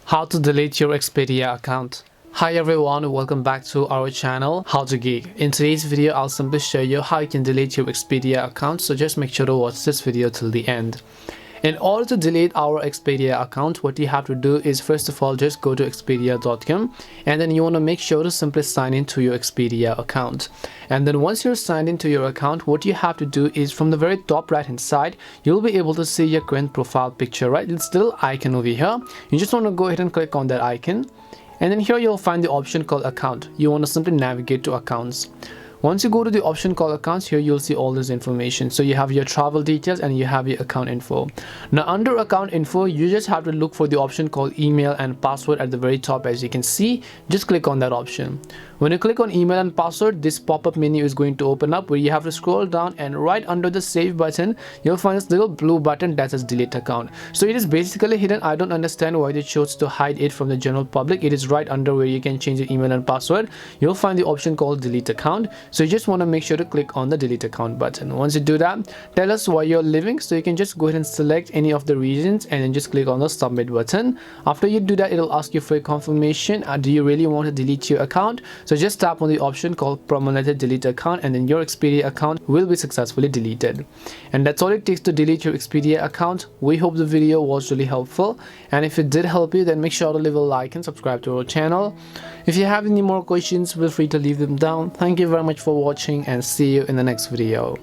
How to delete your Expedia account. Hi everyone, welcome back to our channel How to Geek. In today's video, I'll simply show you how you can delete your Expedia account, so just make sure to watch this video till the end. In order to delete our Expedia account, what you have to do is first of all just go to expedia.com, and then you want to make sure to simply sign into your Expedia account. And then once you're signed into your account, what you have to do is from the very top right hand side, you'll be able to see your current profile picture, right? It's little icon over here. You just want to go ahead and click on that icon, and then here you'll find the option called account. You want to simply navigate to accounts. Once you go to the option called accounts, here you'll see all this information. So you have your travel details and you have your account info. Now under account info, you just have to look for the option called email and password at the very top. As you can see, just click on that option. When you click on email and password, this pop-up menu is going to open up where you have to scroll down, and right under the save button, you'll find this little blue button that says delete account. So it is basically hidden. I don't understand why they chose to hide it from the general public. It is right under where you can change your email and password. You'll find the option called delete account. So you just want to make sure to click on the delete account button. Once you do that, tell us why you're leaving. So you can just go ahead and select any of the reasons and then just click on the submit button. After you do that, it'll ask you for a confirmation. Do you really want to delete your account? So just tap on the option called permanently delete account, and then your Expedia account will be successfully deleted. And that's all it takes to delete your Expedia account. We hope the video was really helpful, and if it did help you, then make sure to leave a like and subscribe to our channel. If you have any more questions, feel free to leave them down. Thank you very much for watching, and see you in the next video.